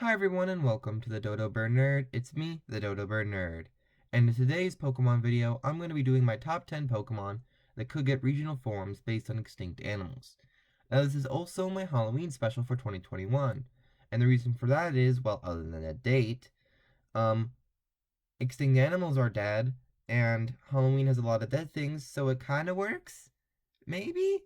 Hi everyone and welcome to the Dodo Bird Nerd. It's me, the Dodo Bird Nerd. And in today's Pokemon video, I'm going to be doing my top 10 Pokemon that could get regional forms based on extinct animals. Now this is also my Halloween special for 2021. And the reason for that is, well, other than a date, um, extinct animals are dead, and Halloween has a lot of dead things, so it kinda works? Maybe?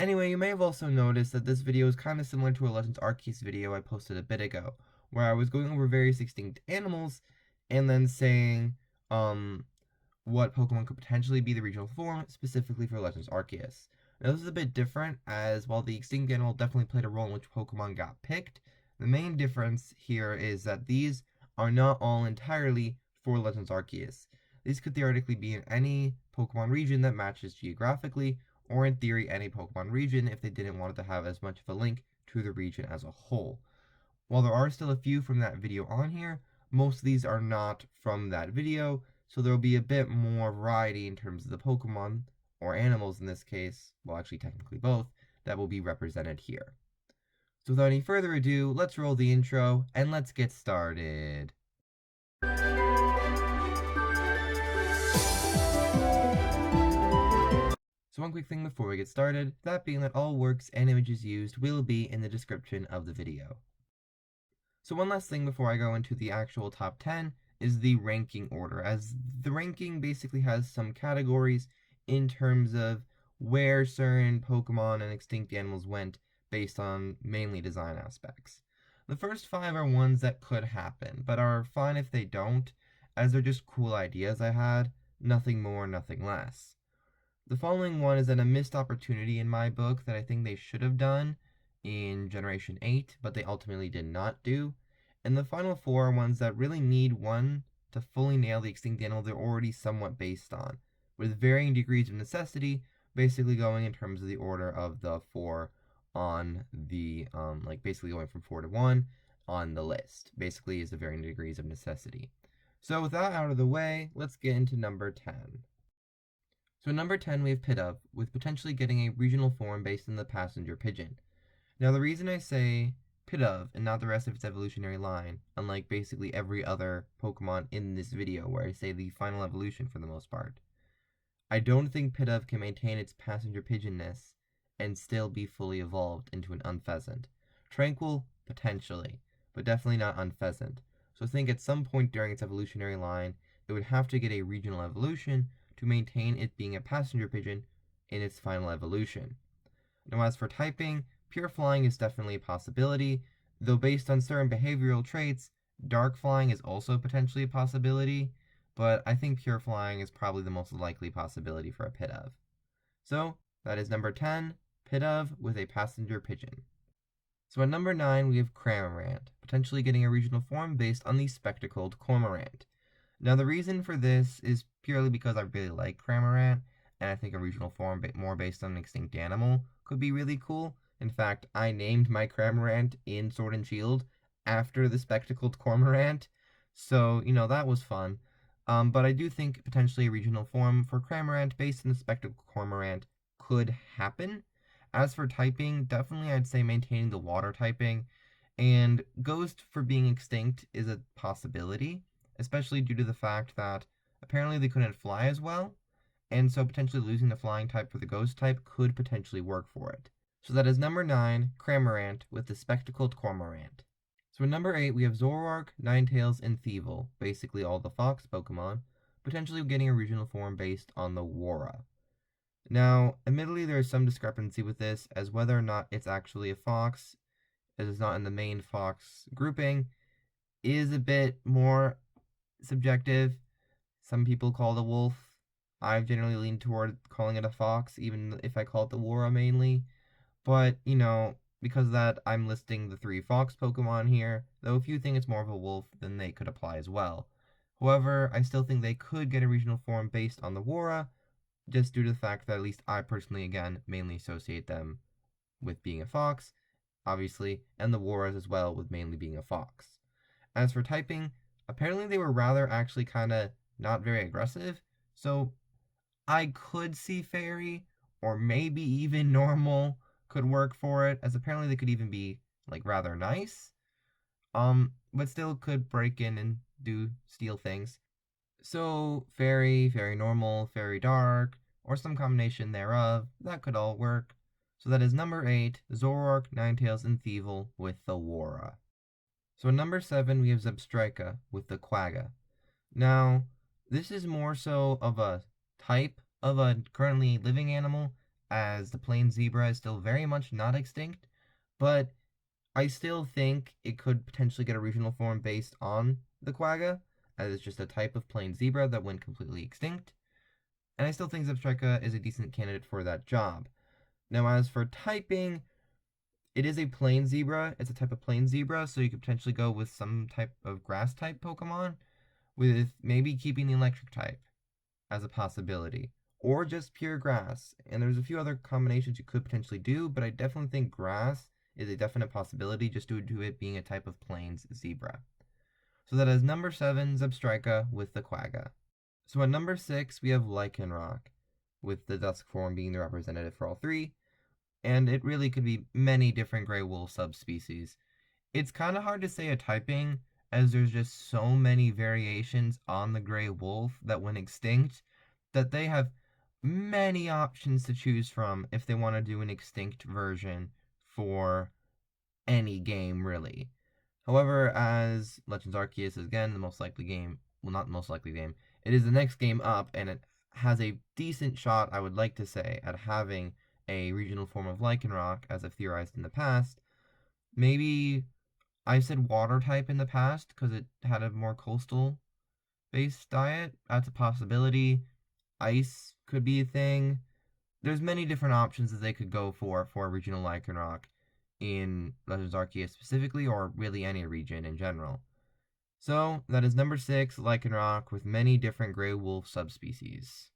Anyway, you may have also noticed that this video is kind of similar to a Legends Arceus video I posted a bit ago, where I was going over various extinct animals and then saying what Pokemon could potentially be the regional form, specifically for Legends Arceus. Now this is a bit different, as while the extinct animal definitely played a role in which Pokemon got picked, the main difference here is that these are not all entirely for Legends Arceus. These could theoretically be in any Pokemon region that matches geographically, or in theory any Pokemon region if they didn't want it to have as much of a link to the region as a whole. While there are still a few from that video on here, most of these are not from that video, so there will be a bit more variety in terms of the Pokemon, or animals in this case, well actually technically both, that will be represented here. So without any further ado, let's roll the intro and let's get started. So one quick thing before we get started, that being that all works and images used will be in the description of the video. So one last thing before I go into the actual top 10 is the ranking order, as the ranking basically has some categories in terms of where certain Pokemon and extinct animals went based on mainly design aspects. The first 5 are ones that could happen, but are fine if they don't, as they're just cool ideas I had, nothing more, nothing less. The following one is a missed opportunity in my book that I think they should have done in Generation 8, but they ultimately did not do. And the final 4 are ones that really need one to fully nail the extinct animal they're already somewhat based on, with varying degrees of necessity, basically going in terms of the order of the 4 on the, like basically going from 4 to 1 on the list, basically is the varying degrees of necessity. So with that out of the way, let's get into number 10. So number 10 we have Pidove, with potentially getting a regional form based on the passenger pigeon. Now the reason I say Pidove and not the rest of its evolutionary line, unlike basically every other Pokemon in this video where I say the final evolution for the most part, I don't think Pidove can maintain its passenger pigeonness and still be fully evolved into an unpheasant. Tranquil, potentially, but definitely not unpheasant. So I think at some point during its evolutionary line, it would have to get a regional evolution to maintain it being a passenger pigeon in its final evolution. Now as for typing, pure flying is definitely a possibility, though based on certain behavioral traits, dark flying is also potentially a possibility, but I think pure flying is probably the most likely possibility for a Pidove. So that is number 10, Pidove with a passenger pigeon. So at number 9 we have Cramorant, potentially getting a regional form based on the spectacled cormorant. Now the reason for this is purely because I really like Cramorant, and I think a regional form more based on an extinct animal could be really cool. In fact, I named my Cramorant in Sword and Shield after the spectacled cormorant, so, that was fun. But I do think potentially a regional form for Cramorant based on the spectacled cormorant could happen. As for typing, definitely I'd say maintaining the water typing, and Ghost for being extinct is a possibility, especially due to the fact that apparently they couldn't fly as well, and so potentially losing the flying type for the ghost type could potentially work for it. So that is number 9, Cramorant with the spectacled cormorant. So in number 8 we have Zoroark, Ninetales, and Thievul, basically all the fox Pokemon, potentially getting a regional form based on the Warrah. Now, admittedly there is some discrepancy with this, as whether or not it's actually a fox, as it's not in the main fox grouping, is a bit more subjective. Some people call it a wolf. I've generally leaned toward calling it a fox, even if I call it the Warrah mainly. But, because of that, I'm listing the 3 fox Pokemon here, though if you think it's more of a wolf, then they could apply as well. However, I still think they could get a regional form based on the Warrah, just due to the fact that at least I personally, again, mainly associate them with being a fox, obviously, and the Warrahs as well with mainly being a fox. As for typing, apparently they were rather actually kind of not very aggressive, so I could see fairy, or maybe even normal could work for it, as apparently they could even be, like, rather nice. but still could break in and steal things. So fairy, fairy normal, fairy dark, or some combination thereof, that could all work. So that is number 8, Zoroark, Ninetales, and Thievul with the Warrah. So at number 7, we have Zebstrika with the Quagga. Now, this is more so of a type of a currently living animal, as the plain zebra is still very much not extinct, but I still think it could potentially get a regional form based on the Quagga, as it's just a type of plain zebra that went completely extinct, and I still think Zebstrika is a decent candidate for that job. Now, as for typing, it is a plain zebra. It's a type of plain zebra, so you could potentially go with some type of grass type Pokemon, with maybe keeping the electric type as a possibility, or just pure grass. And there's a few other combinations you could potentially do, but I definitely think grass is a definite possibility just due to it being a type of plains zebra. So that is number 7, Zebstrika with the Quagga. So at number 6, we have Lycanroc, with the Dusk form being the representative for all three, and it really could be many different gray wolf subspecies. It's kind of hard to say a typing, as there's just so many variations on the gray wolf that went extinct that they have many options to choose from if they want to do an extinct version for any game, really. However, as Legends Arceus is again the most likely game, well, not the most likely game, it is the next game up, and it has a decent shot, I would like to say, at having a regional form of Lycanroc, as I've theorized in the past. Maybe I said water type in the past because it had a more coastal based diet. That's a possibility. Ice could be a thing. There's many different options that they could go for a regional Lycanroc in Legends Arceus specifically, or really any region in general. So that is number 6, Lycanroc, with many different gray wolf subspecies.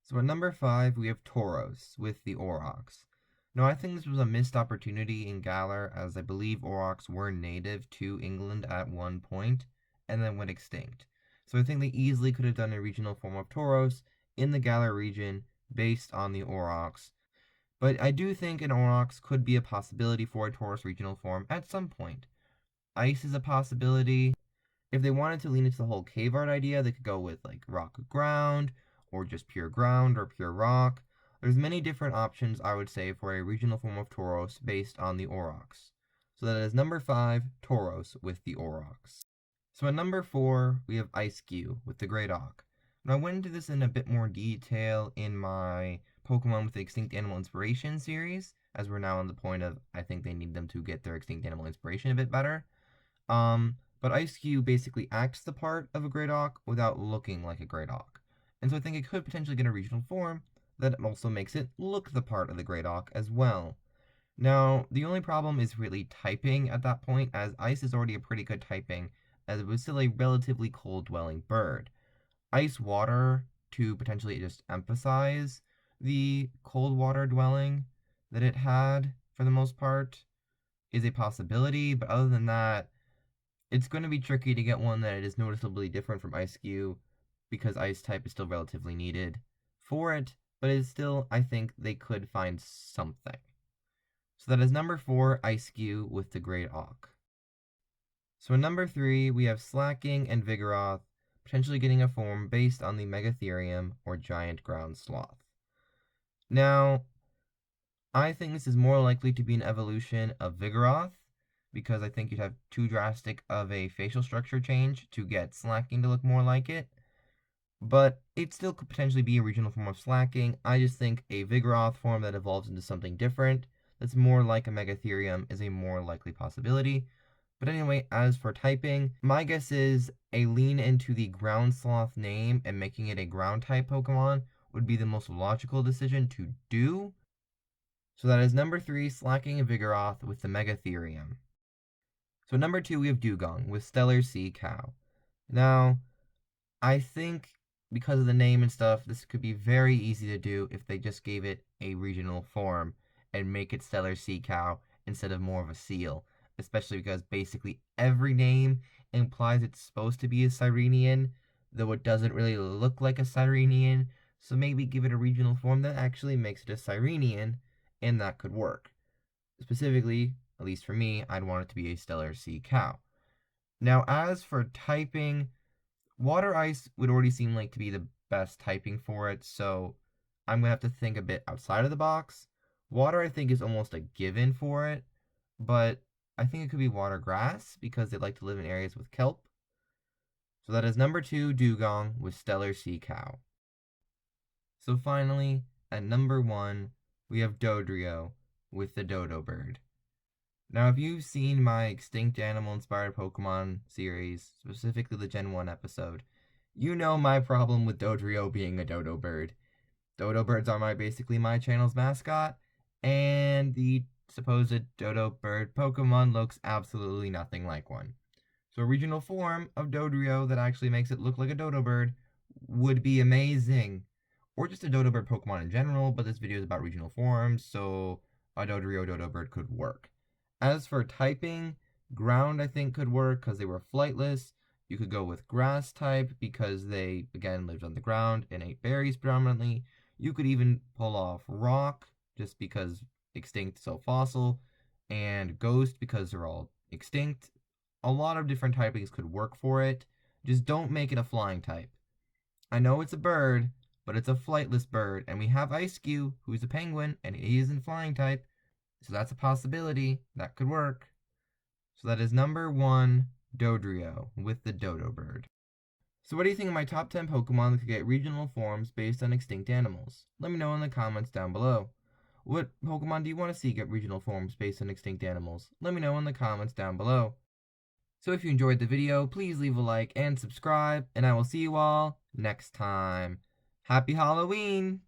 So at number 5, we have Tauros with the Aurochs. Now, I think this was a missed opportunity in Galar, as I believe Aurochs were native to England at one point and then went extinct. So I think they easily could have done a regional form of Tauros in the Galar region based on the Aurochs. But I do think an Aurochs could be a possibility for a Tauros regional form at some point. Ice is a possibility. If they wanted to lean into the whole cave art idea, they could go with like rock ground, or just pure ground, or pure rock. There's many different options, I would say, for a regional form of Tauros based on the Aurochs. So that is number 5, Tauros with the Aurochs. So at number 4, we have Eiscue with the Great Auk. Now, I went into this in a bit more detail in my Pokemon with the Extinct Animal Inspiration series, as we're now on the point of, I think they need them to get their Extinct Animal Inspiration a bit better. But Eiscue basically acts the part of a Great Auk without looking like a Great Auk. And so I think it could potentially get a regional form that also makes it look the part of the Great Auk as well. Now, the only problem is really typing at that point, as Ice is already a pretty good typing, as it was still a relatively cold-dwelling bird. Ice water, to potentially just emphasize the cold water dwelling that it had, for the most part, is a possibility, but other than that, it's going to be tricky to get one that is noticeably different from Eiscue, because Ice type is still relatively needed for it, but it's still, I think they could find something. So that is number 4, Eiscue with the Great Auk. So in number 3, we have Slaking and Vigoroth, potentially getting a form based on the Megatherium or Giant Ground Sloth. Now, I think this is more likely to be an evolution of Vigoroth, because I think you'd have too drastic of a facial structure change to get Slaking to look more like it. But it still could potentially be a regional form of Slaking. I just think a Vigoroth form that evolves into something different, that's more like a Megatherium, is a more likely possibility. But anyway, as for typing, my guess is a lean into the Ground Sloth name and making it a ground type Pokemon would be the most logical decision to do. So that is number 3, Slaking and Vigoroth with the Megatherium. So number 2, we have Dewgong with Steller Sea Cow. Now, I think because of the name and stuff, this could be very easy to do if they just gave it a regional form and make it Steller Sea Cow instead of more of a seal. Especially because basically every name implies it's supposed to be a Sirenian, though it doesn't really look like a Sirenian. So maybe give it a regional form that actually makes it a Sirenian, and that could work. Specifically, at least for me, I'd want it to be a Steller Sea Cow. Now, as for typing, Water Ice would already seem like to be the best typing for it, so I'm going to have to think a bit outside of the box. Water, I think, is almost a given for it, but I think it could be Water Grass because they like to live in areas with kelp. So that is number 2, Dewgong with Steller Sea Cow. So finally, at number 1, we have Dodrio with the Dodo bird. Now, if you've seen my extinct animal inspired Pokemon series, specifically the Gen 1 episode, you know my problem with Dodrio being a dodo bird. Dodo birds are basically my channel's mascot, and the supposed dodo bird Pokemon looks absolutely nothing like one. So a regional form of Dodrio that actually makes it look like a dodo bird would be amazing. Or just a dodo bird Pokemon in general, but this video is about regional forms, so a Dodrio dodo bird could work. As for typing, ground I think could work because they were flightless. You could go with grass type because they, again, lived on the ground and ate berries predominantly. You could even pull off rock just because extinct, so fossil, and ghost because they're all extinct. A lot of different typings could work for it. Just don't make it a flying type. I know it's a bird, but it's a flightless bird, and we have Eiscue, who's a penguin, and he isn't flying type. So that's a possibility. That could work. So that is number 1, Dodrio, with the dodo bird. So what do you think of my top 10 Pokemon that could get regional forms based on extinct animals? Let me know in the comments down below. What Pokemon do you want to see get regional forms based on extinct animals? Let me know in the comments down below. So if you enjoyed the video, please leave a like and subscribe, and I will see you all next time. Happy Halloween!